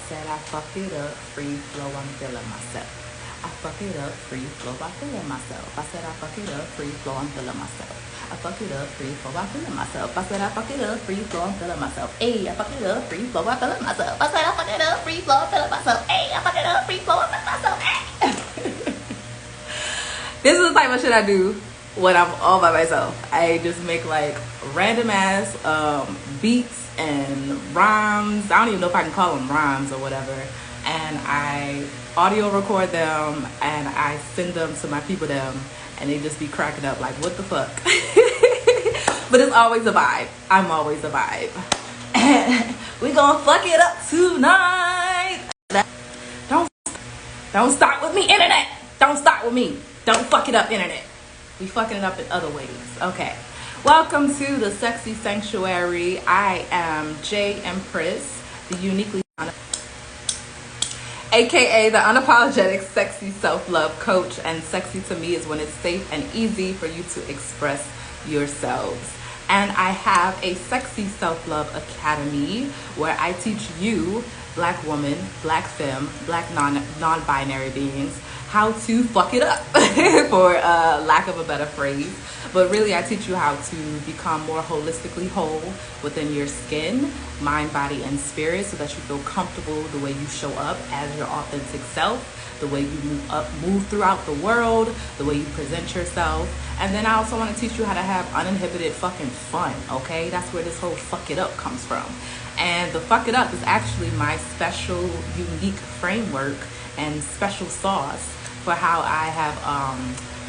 said I fuck it up, free flow, I'm feeling myself. I fuck it up, free flow, I'm feeling myself. I said I fuck it up, free flow, I'm feeling myself. I fuck it up, free flow, I'm feeling myself. I said I fuck it up, free flow, I'm feeling myself. Hey, I fuck it up, free flow, I'm feeling myself. I said I fuck it up, free flow, I'm feeling myself. Hey, I fuck it up, free flow, I'm feeling myself. Hey. This is the type of shit I do when I'm all by myself. I just make like random ass beats and rhymes. I don't even know if I can call them rhymes or whatever. And I audio record them and I send them to my people and they just be cracking up like, what the fuck? But it's always a vibe. I'm always a vibe. And we gonna fuck it up tonight. Don't start with me, internet. Don't start with me. Don't fuck it up, internet. We fucking it up in other ways. Okay. Welcome to the Sexy Sanctuary. I am J Empress, the uniquely aka the unapologetic sexy self-love coach. And sexy to me is when it's safe and easy for you to express yourselves. And I have a Sexy Self-Love Academy where I teach you, black woman, black femme, black non-binary beings, how to fuck it up, for lack of a better phrase. But really, I teach you how to become more holistically whole within your skin, mind, body, and spirit, so that you feel comfortable the way you show up as your authentic self, the way you move throughout the world, the way you present yourself. And then I also want to teach you how to have uninhibited fucking fun, okay? That's where this whole fuck it up comes from. And the fuck it up is actually my special, unique framework and special sauce for how I have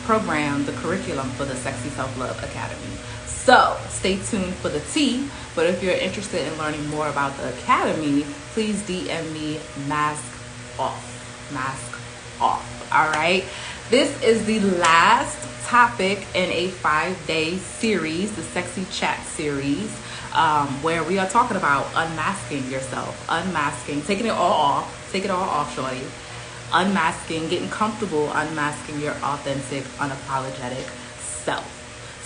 programmed the curriculum for the Sexy Self-Love Academy. So stay tuned for the tea. But if you're interested in learning more about the academy, please DM me mask off. All right. This is the last topic in a 5-day series, the Sexy Chat series, where we are talking about unmasking yourself, unmasking, taking it all off, take it all off, shorty. Unmasking, getting comfortable unmasking your authentic, unapologetic self.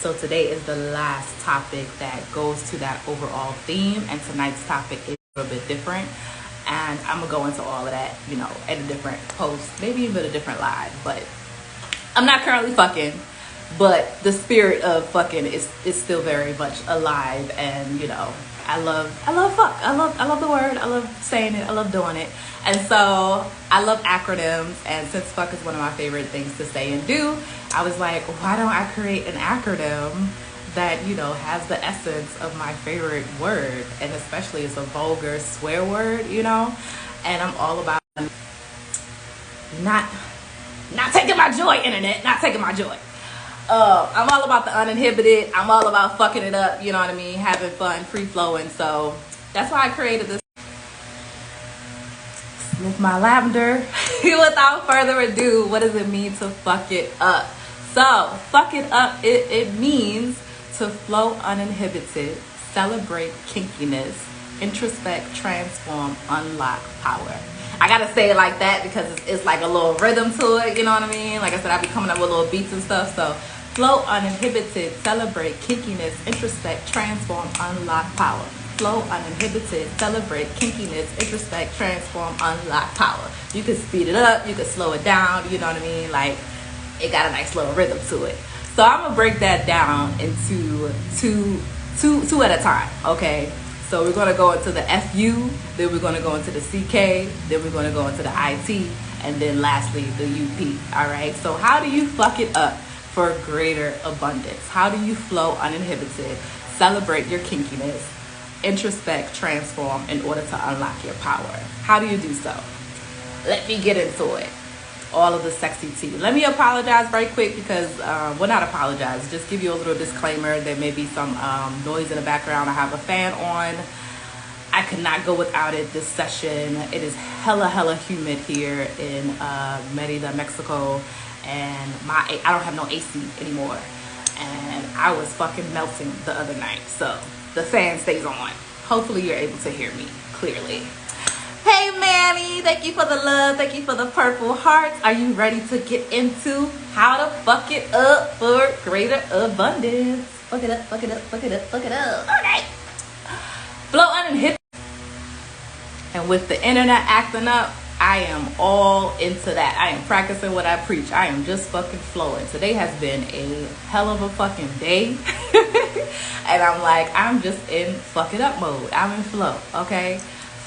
So today is the last topic that goes to that overall theme, and tonight's topic is a little bit different. And I'm gonna go into all of that, you know, at a different post, maybe even a different live. But I'm not currently fucking, but the spirit of fucking is still very much alive. And you know, I love fuck. I love the word. I love saying it. I love doing it. And so I love acronyms. And since fuck is one of my favorite things to say and do, I was like, why don't I create an acronym that, you know, has the essence of my favorite word, and especially it's a vulgar swear word, you know. And I'm all about not taking my joy, internet, not taking my joy. I'm all about the uninhibited. I'm all about fucking it up, you know what I mean, having fun, free flowing. So that's why I created this. Sniff my lavender. Without further ado, what does it mean to fuck it up? So fuck it up, it means to flow uninhibited, celebrate kinkiness, introspect, transform, unlock power. I gotta say it like that because it's like a little rhythm to it, you know what I mean? Like I said, I be coming up with little beats and stuff. So flow uninhibited, celebrate kinkiness, introspect, transform, unlock power. Flow uninhibited, celebrate kinkiness, introspect, transform, unlock power. You can speed it up, you can slow it down, you know what I mean? Like, it got a nice little rhythm to it. So I'm gonna break that down into two at a time, okay? So we're gonna go into the FU, then we're gonna go into the CK, then we're gonna go into the IT, and then lastly the UP, all right? So how do you fuck it up for greater abundance? How do you flow uninhibited, celebrate your kinkiness, introspect, transform in order to unlock your power? How do you do so? Let me get into it. All of the sexy tea. Let me apologize very quick because, well, not apologize, just give you a little disclaimer. There may be some noise in the background. I have a fan on. I could not go without it this session. It is hella humid here in Merida, Mexico, and I don't have no AC anymore. And I was fucking melting the other night. So the fan stays on. Hopefully you're able to hear me clearly. Hey Manny, thank you for the love, thank you for the purple hearts. Are you ready to get into how to fuck it up for greater abundance? Fuck it up, fuck it up, fuck it up, fuck it up. Okay. Flow uninhibited. And with the internet acting up, I am all into that. I am practicing what I preach. I am just fucking flowing. Today has been a hell of a fucking day. And I'm like, I'm just in fuck it up mode. I'm in flow, okay?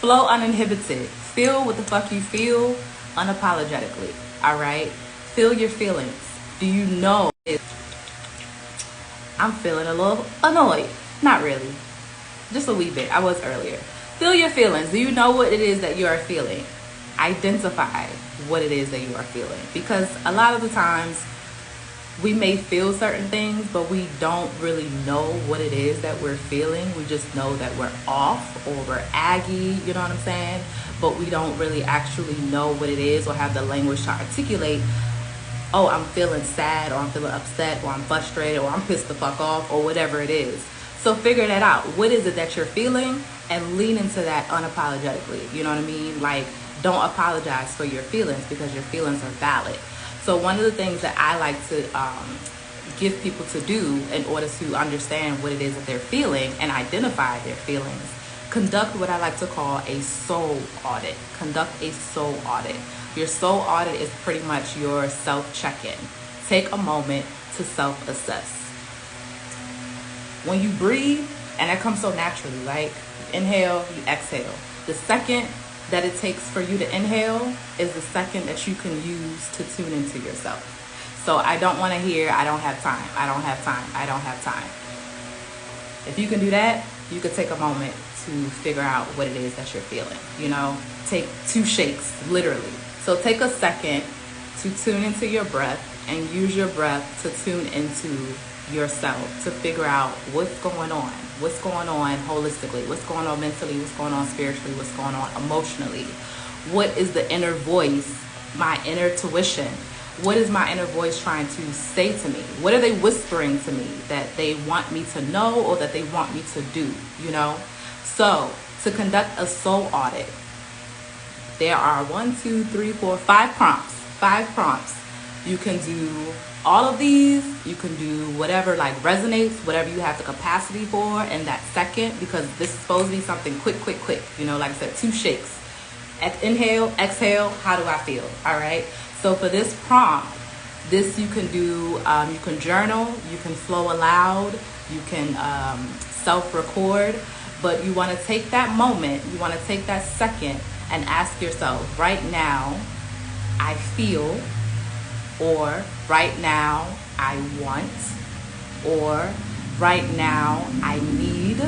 Flow uninhibited. Feel what the fuck you feel unapologetically, all right? Feel your feelings. Do you know I'm feeling a little annoyed? Not really. Just a wee bit. I was earlier. Feel your feelings. Do you know what it is that you are feeling? Identify what it is that you are feeling. Because a lot of the times we may feel certain things, but we don't really know what it is that we're feeling. We just know that we're off or we're aggy, you know what I'm saying? But we don't really actually know what it is or have the language to articulate, oh, I'm feeling sad, or I'm feeling upset, or I'm frustrated, or I'm pissed the fuck off, or whatever it is. So figure that out. What is it that you're feeling? And lean into that unapologetically. You know what I mean? Like, don't apologize for your feelings, because your feelings are valid. So one of the things that I like to give people to do in order to understand what it is that they're feeling and identify their feelings, conduct what I like to call a soul audit. Conduct a soul audit. Your soul audit is pretty much your self-check-in. Take a moment to self-assess. When you breathe, and that comes so naturally, like inhale, you exhale. The second that it takes for you to inhale is the second that you can use to tune into yourself. So I don't want to hear, I don't have time, I don't have time, I don't have time. If you can do that, you could take a moment to figure out what it is that you're feeling. You know, take 2 shakes, literally. So take a second to tune into your breath and use your breath to tune into yourself, to figure out what's going on holistically, what's going on mentally, what's going on spiritually, what's going on emotionally. What is the inner voice, my inner tuition? What is my inner voice trying to say to me? What are they whispering to me that they want me to know or that they want me to do, you know? So to conduct a soul audit, there are 5 prompts. 5 prompts. You can do all of these. You can do whatever like resonates, whatever you have the capacity for in that second, because this is supposed to be something quick. You know, like I said, 2 shakes. Inhale, exhale, how do I feel? All right. So for this prompt, this you can do, you can journal, you can flow aloud, you can self-record, but you want to take that moment, you want to take that second and ask yourself, right now, I feel, or right now, I want, or right now, I need,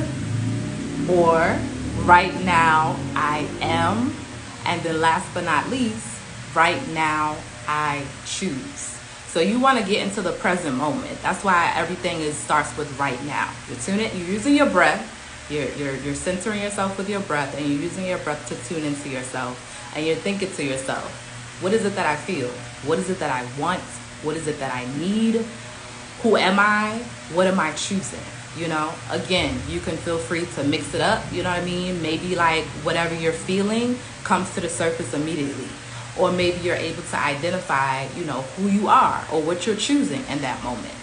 or right now, I am, and then last but not least, right now, I choose. So you want to get into the present moment. That's why everything starts with right now. You're using your breath. You're centering yourself with your breath, and you're using your breath to tune into yourself. And you're thinking to yourself, what is it that I feel? What is it that I want? What is it that I need? Who am I? What am I choosing? You know, again, you can feel free to mix it up. You know what I mean? Maybe like whatever you're feeling comes to the surface immediately. Or maybe you're able to identify, you know, who you are or what you're choosing in that moment.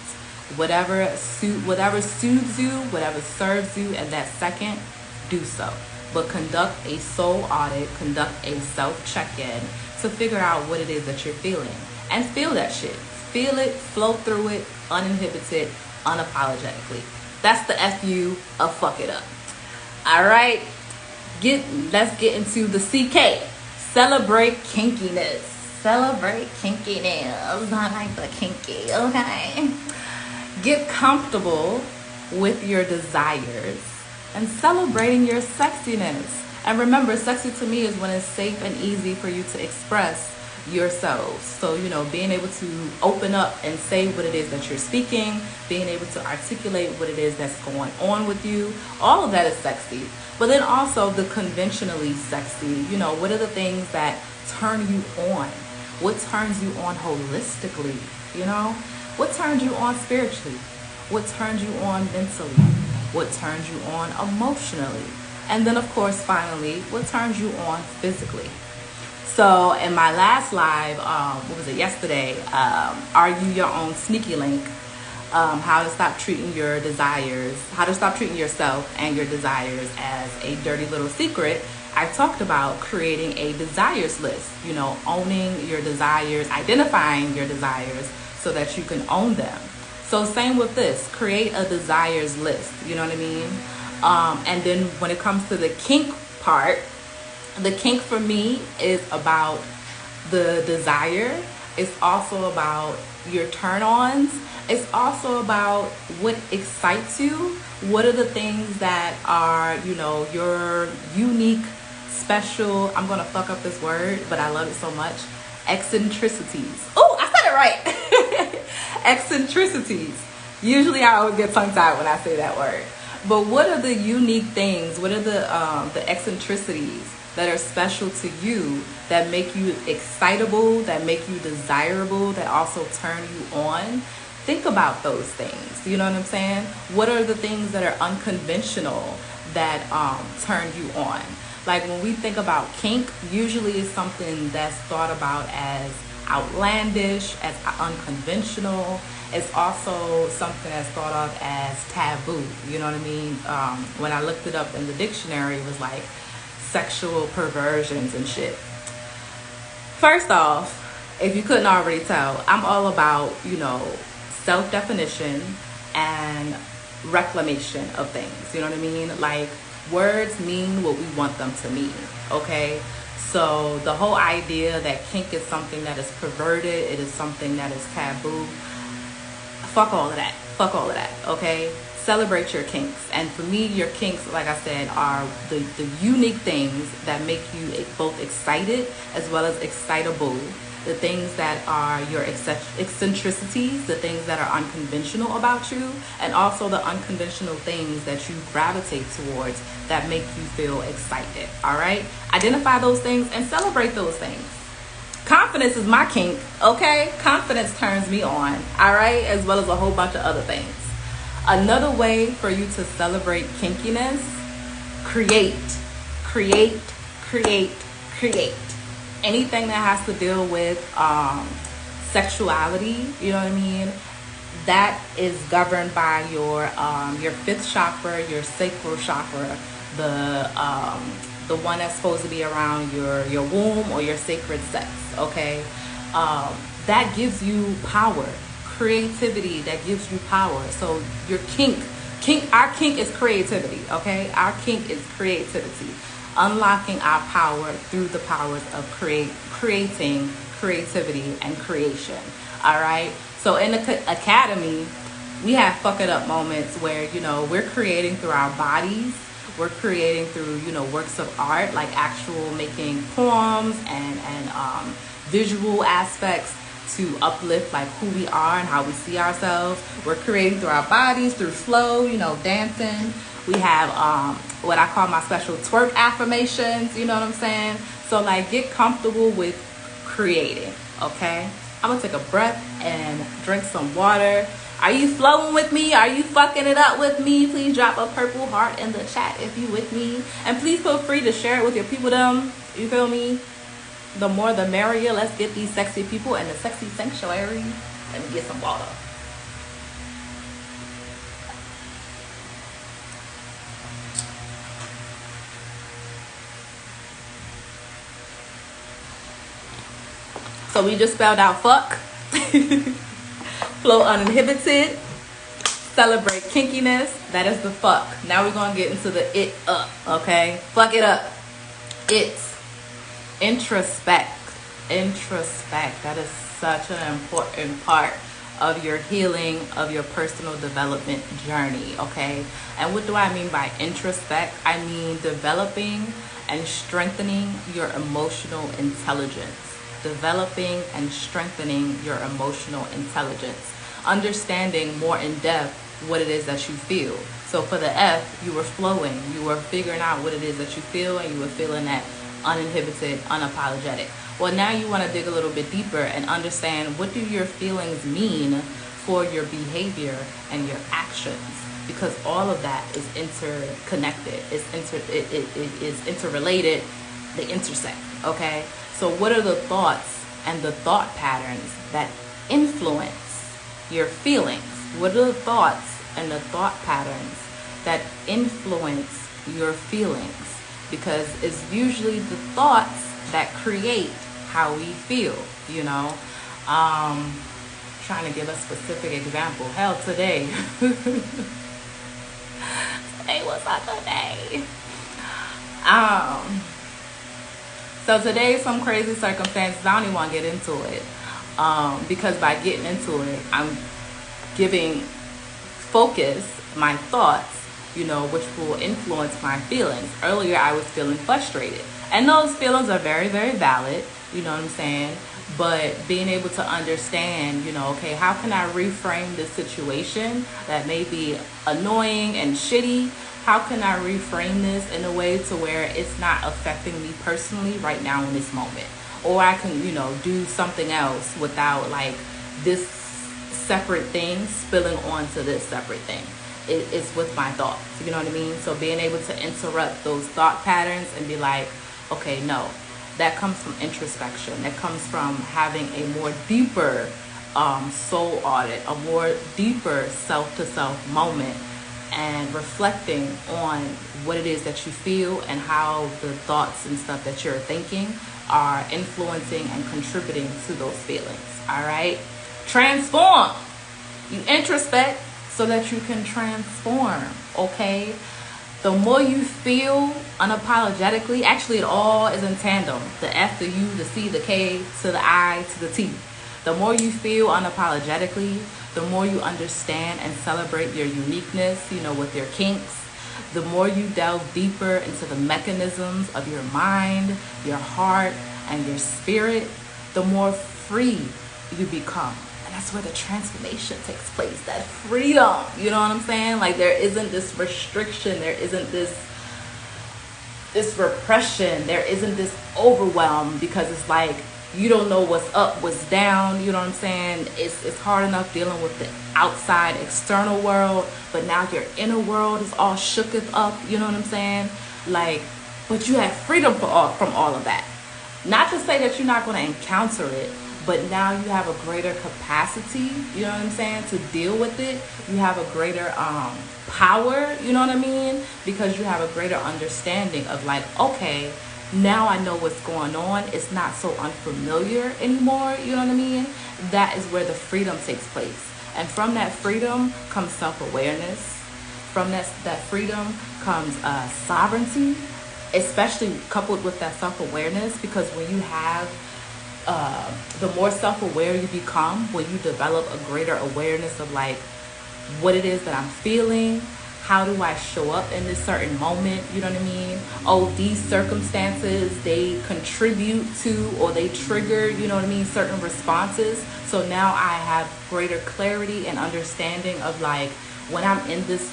Whatever soothes you, whatever serves you at that second, do so. But conduct a soul audit, conduct a self-check-in to figure out what it is that you're feeling. And feel that shit. Feel it, flow through it, uninhibited, unapologetically. That's the FU of fuck it up. All right, let's get into the CK. Celebrate kinkiness. Celebrate kinkiness. I like the kinky, okay? Get comfortable with your desires and celebrating your sexiness. And remember, sexy to me is when it's safe and easy for you to express yourselves. So, you know, being able to open up and say what it is that you're speaking, being able to articulate what it is that's going on with you, all of that is sexy. But then also the conventionally sexy, you know, what are the things that turn you on? What turns you on holistically, you know? What turns you on spiritually? What turns you on mentally? What turns you on emotionally? And then, of course, finally, what turns you on physically? So in my last live, what was it, yesterday, Are You Your Own Sneaky Link? How to stop treating your desires, how to stop treating yourself and your desires as a dirty little secret. I talked about creating a desires list, you know, owning your desires, identifying your desires so that you can own them. So same with this, create a desires list, you know what I mean? And then when it comes to the kink part, the kink for me is about the desire. It's also about your turn-ons. It's also about what excites you. What are the things that are, you know, your unique, special, I'm gonna fuck up this word, but I love it so much, eccentricities. Oh, I said it right. Eccentricities. Usually I always get tongue-tied when I say that word. But what are the unique things? What are the eccentricities that are special to you, that make you excitable, that make you desirable, that also turn you on? Think about those things. You know what I'm saying? What are the things that are unconventional that turn you on? Like when we think about kink, usually it's something that's thought about as outlandish, as unconventional. It's also something that's thought of as taboo. You know what I mean? When I looked it up in the dictionary, it was like sexual perversions and shit. First off, if you couldn't already tell, I'm all about, you know, self-definition and reclamation of things. You know what I mean? Like, words mean what we want them to mean, okay? So the whole idea that kink is something that is perverted, it is something that is taboo, fuck all of that. Fuck all of that, okay? Celebrate your kinks. And for me, your kinks, like I said, are the unique things that make you both excited as well as excitable. The things that are your eccentricities, the things that are unconventional about you, and also the unconventional things that you gravitate towards that make you feel excited, all right? Identify those things and celebrate those things. Confidence is my kink, okay? Confidence turns me on, all right? As well as a whole bunch of other things. Another way for you to celebrate kinkiness, create. Anything that has to deal with sexuality, you know what I mean? That is governed by your fifth chakra, your sacral chakra, the one that's supposed to be around your womb or your sacred sex, okay? That gives you power, creativity, that gives you power. So your our kink is creativity, okay? Our kink is creativity. Unlocking our power through the powers of creating creativity and creation, all right? So in the academy, we have fuck it up moments where, you know, we're creating through our bodies, we're creating through, you know, works of art, like actual making poems and visual aspects to uplift like who we are and how we see ourselves. We're creating through our bodies, through flow, you know, dancing. We have what I call my special twerk affirmations, you know what I'm saying? So like, get comfortable with creating, okay? I'm gonna take a breath and drink some water. Are you flowing with me? Are you fucking it up with me? Please drop a purple heart in the chat if you with me. And please feel free to share it with your people them. You feel me? The more the merrier. Let's get these sexy people in the sexy sanctuary. Let me get some water. So we just spelled out fuck, flow uninhibited, celebrate kinkiness. That is the fuck. Now we're going to get into the it up, okay? Fuck it up. It's introspect. That is such an important part of your healing, of your personal development journey, okay? And what do I mean by introspect? I mean developing and strengthening your emotional intelligence. Developing and strengthening your emotional intelligence. Understanding more in depth what it is that you feel. So for the F, you were flowing. You were figuring out what it is that you feel, and you were feeling that uninhibited, unapologetic. Well, now you want to dig a little bit deeper and understand, what do your feelings mean for your behavior and your actions? Because all of that is interconnected. It is interrelated. They intersect, okay? So what are the thoughts and the thought patterns that influence your feelings? What are the thoughts and the thought patterns that influence your feelings? because it's usually the thoughts that create how we feel, you know. Trying to give a specific example. Hell, today. Today was such a day. So today, some crazy circumstances. I don't even want to get into it. Because by getting into it, I'm giving focus, my thoughts, you know, which will influence my feelings. Earlier, I was feeling frustrated. And those feelings are very, very valid. You know what I'm saying? But being able to understand, you know, okay, how can I reframe this situation that may be annoying and shitty? How can I reframe this in a way to where it's not affecting me personally right now in this moment? Or I can, you know, do something else without like this separate thing spilling onto this separate thing. It's with my thoughts, you know what I mean? So being able to interrupt those thought patterns and be like, okay, no, that comes from introspection. That comes from having a more deeper soul audit, a more deeper self-to-self moment, and reflecting on what it is that you feel and how the thoughts and stuff that you're thinking are influencing and contributing to those feelings. All right? Transform. You introspect so that you can transform, okay? The more you feel unapologetically, actually it all is in tandem. The F, the U, the C, the K, to the I, to the T. The more you feel unapologetically, the more you understand and celebrate your uniqueness, you know, with your kinks. The more you delve deeper into the mechanisms of your mind, your heart, and your spirit, the more free you become. And that's where the transformation takes place, that freedom. You know what I'm saying? Like there isn't this restriction, there isn't this repression, there isn't this overwhelm, because it's like you don't know what's up, what's down. You know what I'm saying? It's hard enough dealing with the outside external world, but now your inner world is all shooketh up. You know what I'm saying? Like, but you have freedom from all of that. Not to say that you're not going to encounter it, but now you have a greater capacity, you know what I'm saying, to deal with it. You have a greater power, you know what I mean? Because you have a greater understanding of like, okay, now I know what's going on. It's not so unfamiliar anymore, you know what I mean? That is where the freedom takes place. And from that freedom comes self-awareness. From that freedom comes sovereignty, especially coupled with that self-awareness, because when you have the more self-aware you become, when you develop a greater awareness of like what it is that I'm feeling, how do I show up in this certain moment, you know what I mean? Oh, these circumstances, they contribute to, or they trigger, you know what I mean, certain responses. So now I have greater clarity and understanding of like, when I'm in this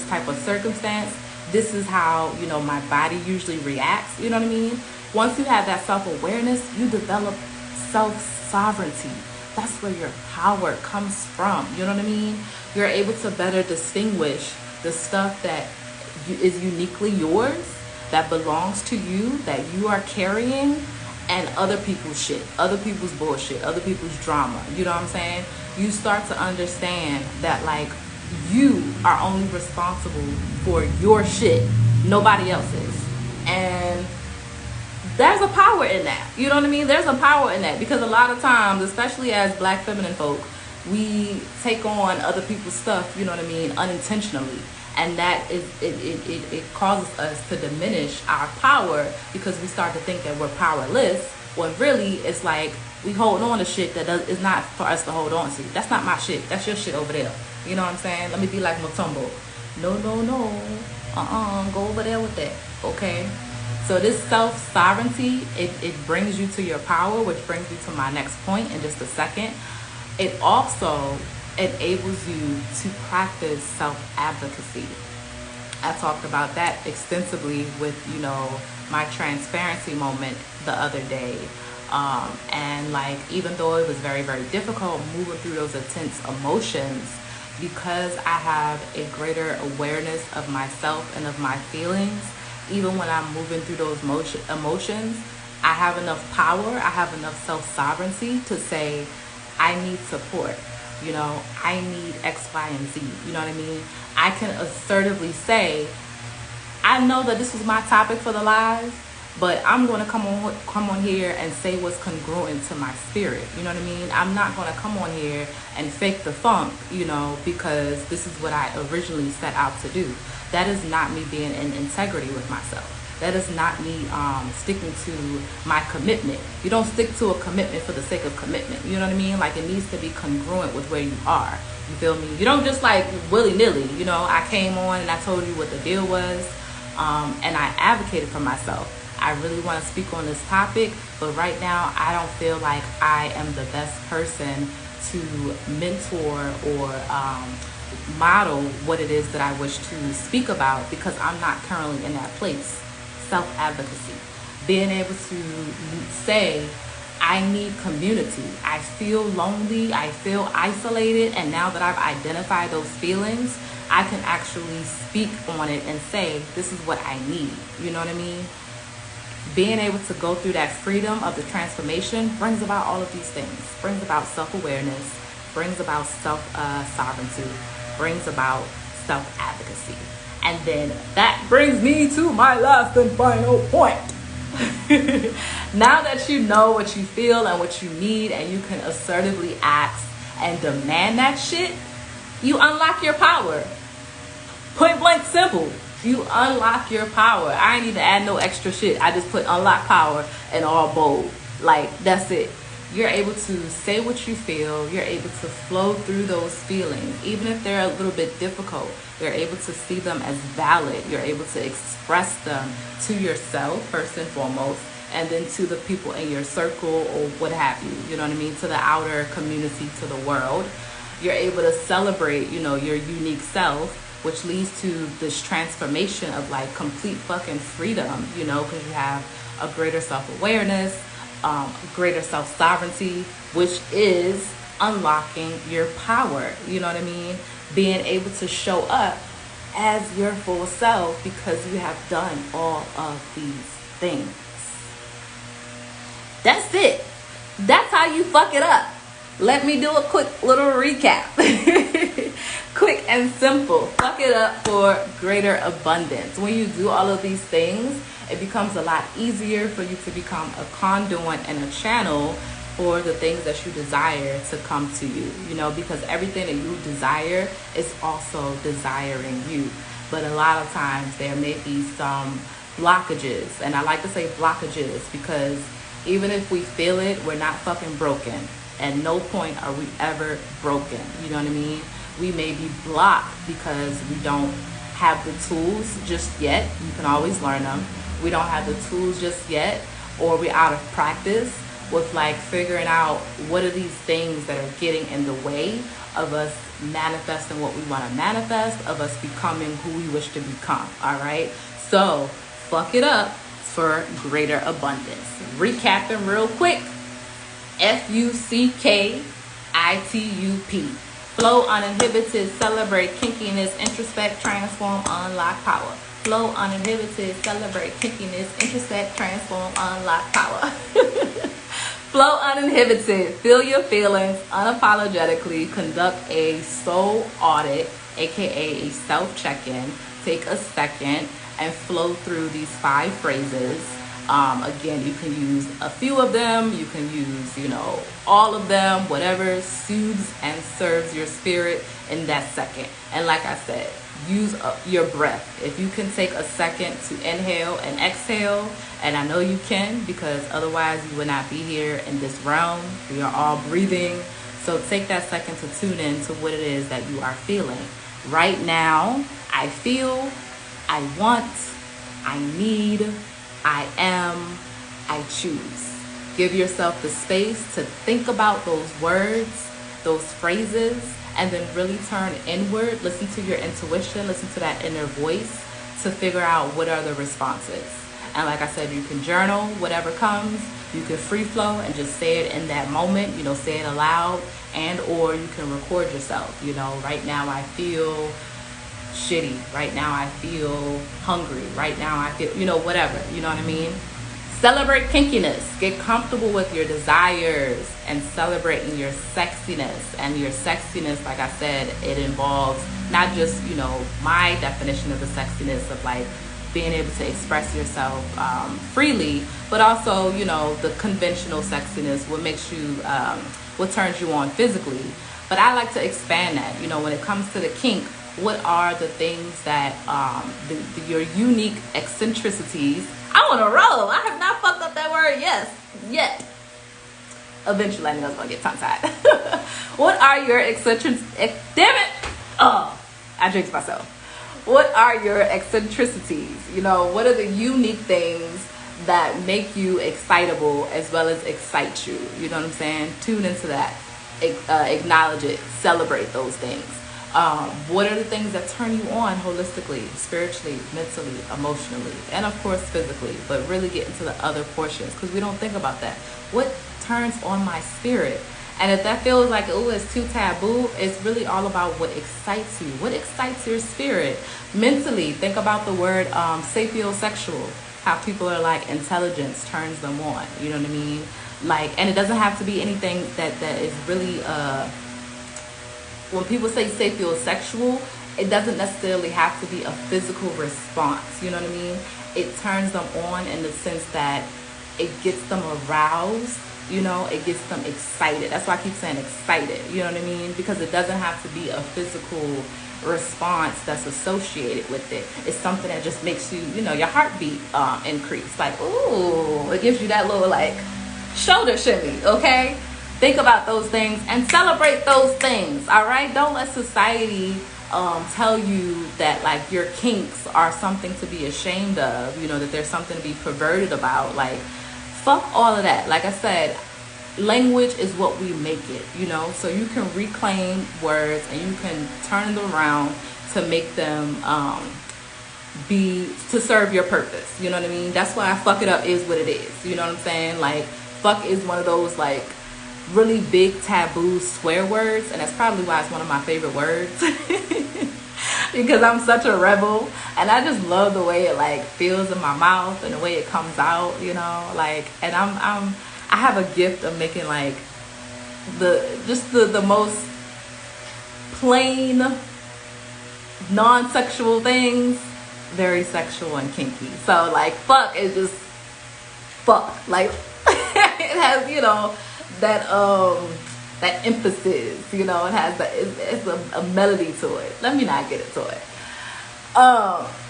type of circumstance, this is how, you know, my body usually reacts, you know what I mean? Once you have that self-awareness, you develop self-sovereignty. That's where your power comes from, you know what I mean? You're able to better distinguish the stuff that is uniquely yours, that belongs to you, that you are carrying, and other people's shit, other people's bullshit, other people's drama, you know what I'm saying? You start to understand that like, you are only responsible for your shit, nobody else's. And there's a power in that, you know what I mean? There's a power in that, because a lot of times, especially as Black feminine folk, we take on other people's stuff, you know what I mean, unintentionally. And that is, it causes us to diminish our power, because we start to think that we're powerless, when really it's like we hold on to shit that is not for us to hold on to. That's not my shit, that's your shit over there. You know what I'm saying? Let me be like Mutombo. No, go over there with that, okay? So this self-sovereignty, it brings you to your power, which brings me to my next point in just a second. It also enables you to practice self-advocacy. I talked about that extensively with, you know, my transparency moment the other day. And like, even though it was very, very difficult moving through those intense emotions, because I have a greater awareness of myself and of my feelings, even when I'm moving through those emotions, I have enough power, I have enough self-sovereignty to say, I need support. You know, I need X, Y, and Z. You know what I mean? I can assertively say, I I know that this was my topic for the live, but I'm going to come on here and say what's congruent to my spirit. You know what I mean? I'm not going to come on here and fake the funk, you know, because this is what I originally set out to do. That is not me being in integrity with myself. That is not me sticking to my commitment. You don't stick to a commitment for the sake of commitment. You know what I mean? Like, it needs to be congruent with where you are. You feel me? You don't just like willy-nilly. You know, I came on and I told you what the deal was, and I advocated for myself. I really want to speak on this topic, but right now I don't feel like I am the best person to mentor or model what it is that I wish to speak about, because I'm not currently in that place. Self-advocacy, being able to say, I need community, I feel lonely, I feel isolated, and now that I've identified those feelings, I can actually speak on it and say, this is what I need. You know what I mean? Being able to go through that freedom of the transformation brings about all of these things. Brings about self-awareness, brings about self-sovereignty, brings about self-advocacy. And then that brings me to my last and final point. Now that you know what you feel and what you need, and you can assertively ask and demand that shit, you unlock your power. Point blank simple. You unlock your power. I ain't need to add no extra shit. I just put unlock power and all bold. Like, that's it. You're able to say what you feel. You're able to flow through those feelings. Even if they're a little bit difficult, you're able to see them as valid. You're able to express them to yourself, first and foremost, and then to the people in your circle or what have you. You know what I mean? To the outer community, to the world. You're able to celebrate, you know, your unique self, which leads to this transformation of like complete fucking freedom, you know, because you have a greater self-awareness, greater self-sovereignty, which is unlocking your power. You know what I mean? Being able to show up as your full self because you have done all of these things. That's it. That's how you fuck it up. Let me do a quick little recap. Quick and simple. Fuck it up for greater abundance. When you do all of these things, it becomes a lot easier for you to become a conduit and a channel for the things that you desire to come to you, you know, because everything that you desire is also desiring you. But a lot of times there may be some blockages, and I like to say blockages because even if we feel it, we're not fucking broken. At no point are we ever broken. You know what I mean? We may be blocked because we don't have the tools just yet. You can always learn them. We don't have the tools just yet, or we're out of practice with like figuring out what are these things that are getting in the way of us manifesting what we want to manifest, of us becoming who we wish to become. All right, so fuck it up for greater abundance. Recapping real quick: FUCK ITUP. Flow uninhibited, celebrate kinkiness, introspect, transform, unlock power. Flow uninhibited, celebrate kinkiness, introspect, transform, unlock power. Flow uninhibited, feel your feelings unapologetically, conduct a soul audit, aka a self check-in. Take a second and flow through these 5 phrases. Again, you can use a few of them, you can use, you know, all of them, whatever soothes and serves your spirit in that second. And like I said, use your breath. If you can take a second to inhale and exhale, and I know you can because otherwise you would not be here in this realm. We are all breathing. So take that second to tune in to what it is that you are feeling. Right now, I feel, I want, I need, I am, I choose. Give yourself the space to think about those words, those phrases, and then really turn inward. Listen to your intuition, listen to that inner voice to figure out what are the responses. And like I said, you can journal whatever comes. You can free flow and just say it in that moment, you know, say it aloud, and or you can record yourself. You know, right now I feel shitty, right now I feel hungry, right now I feel, you know, whatever, you know what I mean? Celebrate kinkiness. Get comfortable with your desires and celebrating your sexiness. And your sexiness, like I said, it involves not just, you know, my definition of the sexiness of like being able to express yourself freely, but also, you know, the conventional sexiness, what makes you, what turns you on physically. But I like to expand that, you know, when it comes to the kink, what are the things that, your unique eccentricities. I'm on a roll. I have not fucked up that word yet. Eventually, I know it's gonna get tongue-tied. What are your eccentricities? Damn it! Oh, I jinxed myself. What are your eccentricities? You know, what are the unique things that make you excitable as well as excite you? You know what I'm saying? Tune into that. Acknowledge it. Celebrate those things. What are the things that turn you on holistically, spiritually, mentally, emotionally, and of course physically, but really get into the other portions, because we don't think about that. What turns on my spirit? And if that feels like, oh, it's too taboo, it's really all about what excites you. What excites your spirit? Mentally, think about the word sapiosexual, how people are like, intelligence turns them on, you know what I mean? Like, and it doesn't have to be anything that is really, when people say sapiosexual, it doesn't necessarily have to be a physical response, you know what I mean? It turns them on in the sense that it gets them aroused, you know, it gets them excited. That's why I keep saying excited, you know what I mean? Because it doesn't have to be a physical response that's associated with it. It's something that just makes you, you know, your heartbeat increase. Like, ooh, it gives you that little like shoulder shimmy, okay? Think about those things and celebrate those things, all right? Don't let society tell you that like your kinks are something to be ashamed of, you know, that there's something to be perverted about. Like, fuck all of that. Like I said, language is what we make it, you know? So you can reclaim words and you can turn them around to make them to serve your purpose, you know what I mean? That's why fuck it up is what it is, you know what I'm saying? Like, fuck is one of those like really big taboo swear words, and that's probably why it's one of my favorite words. Because I'm such a rebel and I just love the way it like feels in my mouth and the way it comes out, you know, like, and I have a gift of making like the most plain non-sexual things very sexual and kinky. So like fuck is just fuck, like it has, you know, that emphasis, you know, it has that, it's a melody to it. Let me not get into it.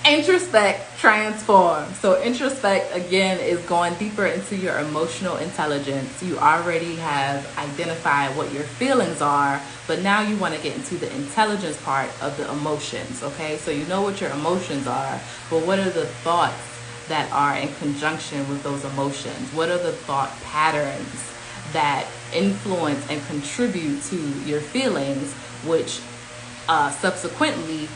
Introspect Transform. So introspect again is going deeper into your emotional intelligence. You already have identified what your feelings are, but now you want to get into the intelligence part of the emotions, okay? So you know what your emotions are, but what are the thoughts that are in conjunction with those emotions? What are the thought patterns that influence and contribute to your feelings, which subsequently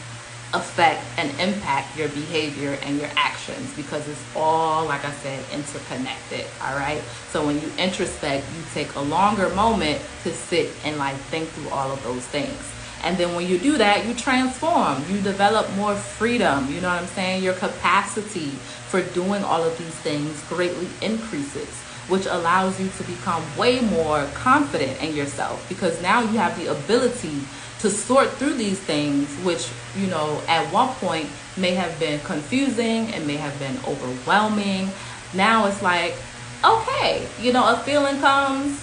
affect and impact your behavior and your actions, because it's all, like I said, interconnected. All right, so when you introspect, you take a longer moment to sit and like think through all of those things, and then when you do that, you transform, you develop more freedom, you know what I'm saying? Your capacity for doing all of these things greatly increases, which allows you to become way more confident in yourself, because now you have the ability to sort through these things, which, you know, at one point may have been confusing and may have been overwhelming. Now it's like, okay, you know, a feeling comes,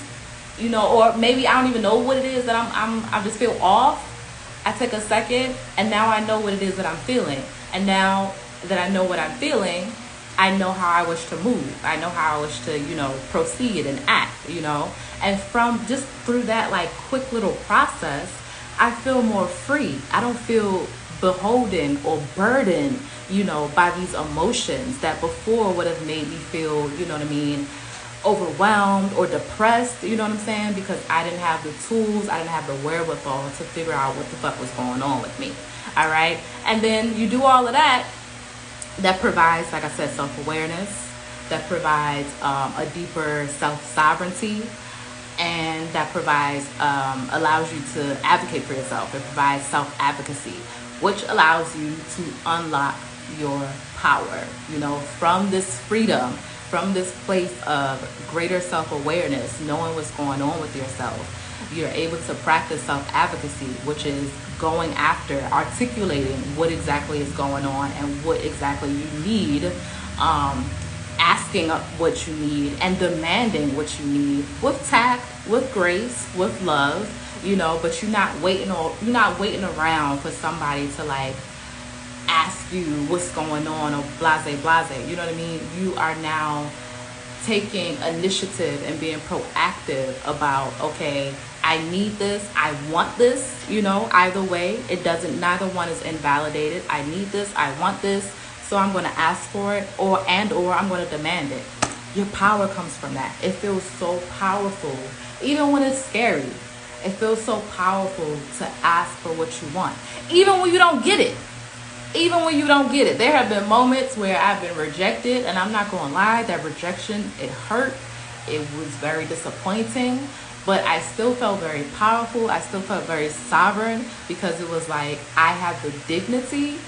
you know, or maybe I don't even know what it is that I just feel off. I take a second and now I know what it is that I'm feeling. And now that I know what I'm feeling, I know how I wish to move. I know how I wish to, you know, proceed and act, you know. And from just through that like quick little process, I feel more free. I don't feel beholden or burdened, you know, by these emotions that before would have made me feel, you know what I mean, overwhelmed or depressed, you know what I'm saying? Because I didn't have the tools, I didn't have the wherewithal to figure out what the fuck was going on with me. All right. And then you do all of that. That provides, like I said, self-awareness, that provides a deeper self-sovereignty, and that provides, allows you to advocate for yourself. It provides self-advocacy, which allows you to unlock your power, you know, from this freedom, from this place of greater self-awareness, knowing what's going on with yourself. You're able to practice self-advocacy, which is going after, articulating what exactly is going on and what exactly you need, asking what you need and demanding what you need with tact, with grace, with love, you know, but you're not waiting around for somebody to like ask you what's going on or blase, you know what I mean? You are now taking initiative and being proactive about, okay, I need this, I want this, you know, either way, neither one is invalidated. I need this, I want this, so I'm going to ask for it, or I'm going to demand it. Your power comes from that. It feels so powerful, even when it's scary. It feels so powerful to ask for what you want, even when you don't get it. There have been moments where I've been rejected, and I'm not going to lie, that rejection, it hurt. It was very disappointing, but I still felt very powerful. I still felt very sovereign, because it was like I had the dignity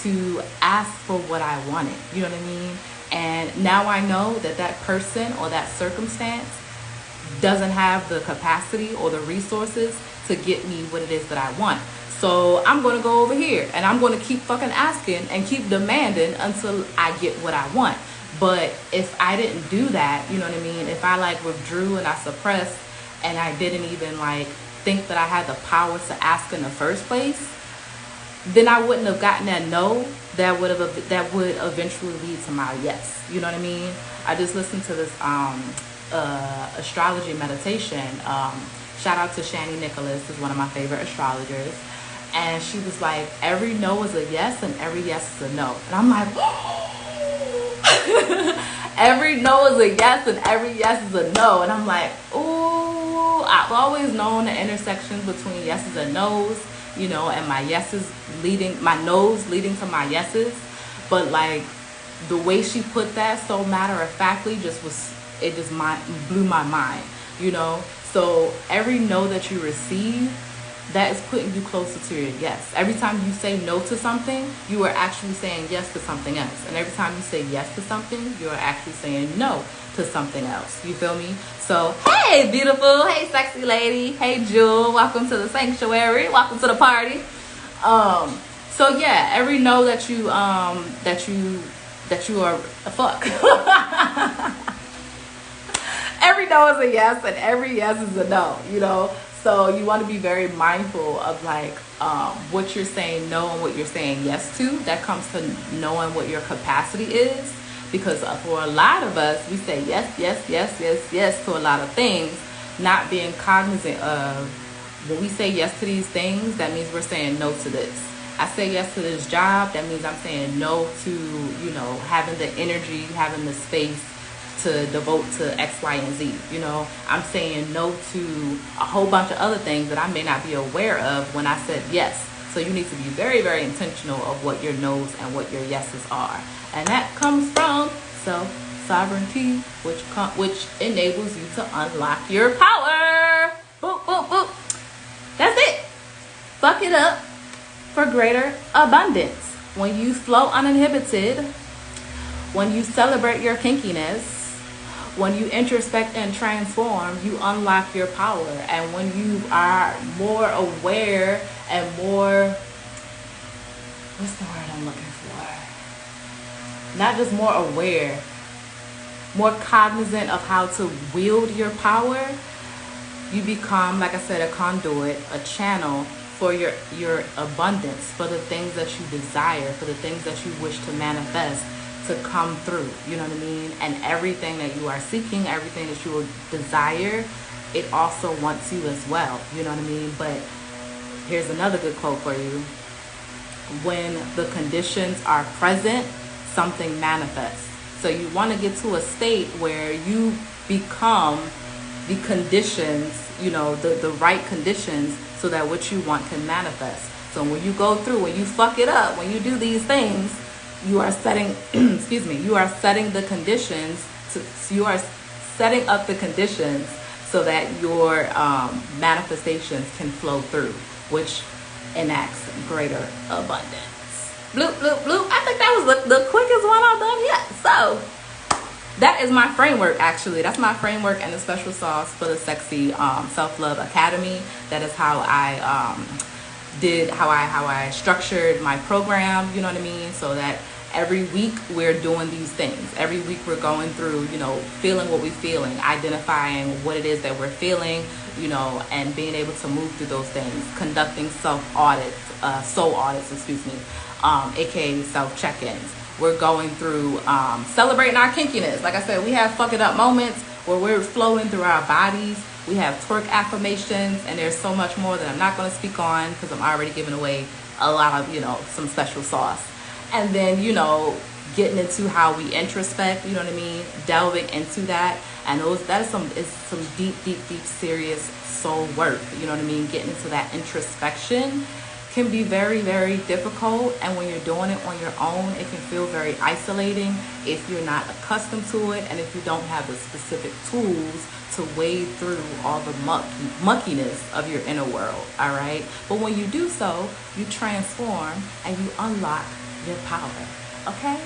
to ask for what I wanted. You know what I mean? And now I know that that person or that circumstance doesn't have the capacity or the resources to get me what it is that I want. So I'm going to go over here and I'm going to keep fucking asking and keep demanding until I get what I want. But if I didn't do that, you know what I mean? If I like withdrew and I suppressed and I didn't even like think that I had the power to ask in the first place, then I wouldn't have gotten that no that would eventually lead to my yes. You know what I mean? I just listened to this astrology meditation. Shout out to Shani Nicholas, is one of my favorite astrologers. And she was like, every no is a yes and every yes is a no. And I'm like, every no is a yes and every yes is a no. And I'm like, ooh, I've always known the intersections between yeses and nos, you know, and my no's leading to my yeses. But like the way she put that so matter of factly just blew my mind, you know. So every no that you receive, that is putting you closer to your yes. Every time you say no to something, you are actually saying yes to something else. And every time you say yes to something, you are actually saying no to something else. You feel me? So, hey, beautiful. Hey, sexy lady. Hey, Jewel. Welcome to the sanctuary. Welcome to the party. So yeah, every no that you are a fuck. Every no is a yes and every yes is a no, you know. So you want to be very mindful of like what you're saying no and what you're saying yes to. That comes to knowing what your capacity is, because for a lot of us, we say yes to a lot of things, not being cognizant of when we say yes to these things, that means we're saying no to this. I say yes to this job, that means I'm saying no to, you know, having the energy, having the space to devote to X, Y, and Z. You know, I'm saying no to a whole bunch of other things that I may not be aware of when I said yes. So you need to be very, very intentional of what your no's and what your yeses are. And that comes from self-sovereignty, which enables you to unlock your power. Boop, boop, boop. That's it. Fuck it up for greater abundance. When you flow uninhibited, when you celebrate your kinkiness, when you introspect and transform, you unlock your power. And when you are more aware and more, what's the word I'm looking for? Not just more aware, more cognizant of how to wield your power, you become, like I said, a conduit, a channel for your abundance, for the things that you desire, for the things that you wish to manifest, to come through. You know what I mean? And everything that you are seeking, everything that you will desire, it also wants you as well. You know what I mean? But here's another good quote for you. When the conditions are present, something manifests. So you want to get to a state where you become the conditions, you know, the right conditions, so that what you want can manifest. So when you go through, when you fuck it up, when you do these things, you are setting, you are setting the conditions, you are setting up the conditions so that your manifestations can flow through, which enacts greater abundance. Bloop, bloop, bloop. I think that was the quickest one I've done yet. So that is my framework, actually. That's my framework and the special sauce for the Sexy Self-Love Academy. That is how I did how I structured my program, you know what I mean, so that every week we're doing these things. Every week we're going through, you know, feeling what we're feeling, identifying what it is that we're feeling, you know, and being able to move through those things, conducting soul audits, excuse me, aka self check-ins. We're going through celebrating our kinkiness. Like I said, we have fuck it up moments where we're flowing through our bodies. We have twerk affirmations, and there's so much more that I'm not going to speak on because I'm already giving away a lot of, you know, some special sauce. And then, you know, getting into how we introspect, you know what I mean, delving into that. And that is some deep serious soul work, you know what I mean. Getting into that introspection can be very, very difficult, and when you're doing it on your own, it can feel very isolating if you're not accustomed to it, and if you don't have the specific tools to wade through all the muckiness of your inner world. All right, but when you do so, you transform and you unlock your power. Okay,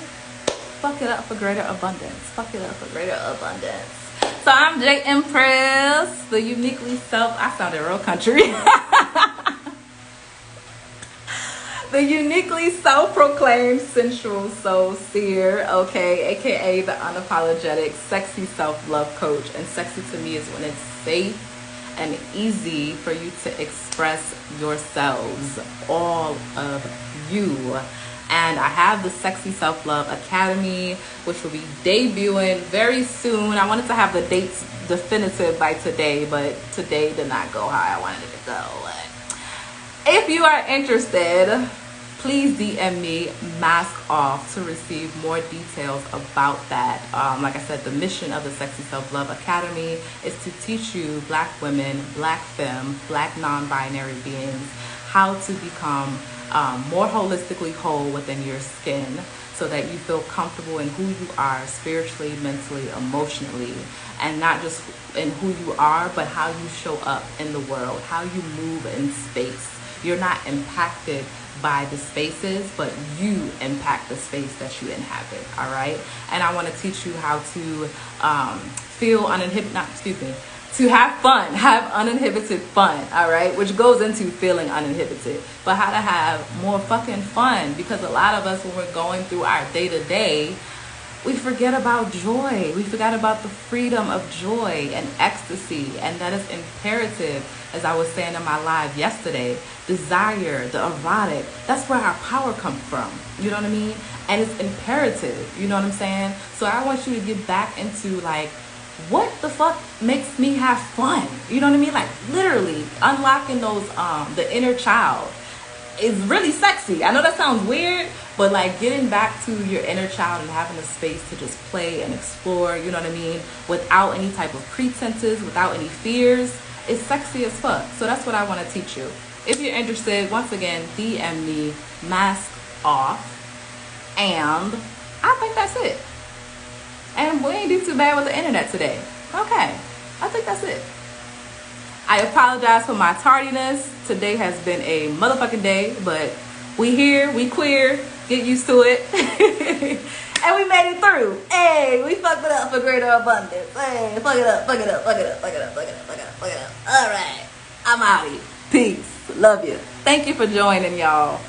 fuck it up for greater abundance. Fuck it up for greater abundance. So I'm J Empress, the uniquely I sounded real country. The uniquely self-proclaimed sensual soul seer, okay, aka the unapologetic sexy self-love coach. And sexy to me is when it's safe and easy for you to express yourselves, all of you. And I have the Sexy Self-Love Academy, which will be debuting very soon. I wanted to have the dates definitive by today, but today did not go how I wanted it to go. If you are interested, please DM me mask off to receive more details about that. Like I said, the mission of the Sexy Self-Love Academy is to teach you Black women, Black femme, Black non-binary beings how to become more holistically whole within your skin, so that you feel comfortable in who you are spiritually, mentally, emotionally, and not just in who you are, but how you show up in the world, how you move in space. You're not impacted by the spaces, but you impact the space that you inhabit. All right, and I want to teach you how to feel uninhibited. To have fun, have uninhibited fun, all right? Which goes into feeling uninhibited, but how to have more fucking fun, because a lot of us, when we're going through our day-to-day, we forget about joy. We forgot about the freedom of joy and ecstasy, and that is imperative, as I was saying in my live yesterday. Desire, the erotic, that's where our power comes from, you know what I mean? And it's imperative, you know what I'm saying? So I want you to get back into, like, what the fuck makes me have fun? You know what I mean? Like, literally unlocking those the inner child is really sexy. I know that sounds weird, but like getting back to your inner child and having a space to just play and explore, you know what I mean, without any type of pretenses, without any fears, is sexy as fuck. So that's what I want to teach you. If you're interested, once again, DM me mask off, and I think that's it. And we ain't do too bad with the internet today. Okay, I think that's it. I apologize for my tardiness. Today has been a motherfucking day, but we here, we queer, get used to it. And we made it through. Hey, we fucked it up for greater abundance. Hey, fuck it up, fuck it up, fuck it up, fuck it up, fuck it up, fuck it up, fuck it up. All right, I'm out of here. Peace. Love you. Thank you for joining, y'all.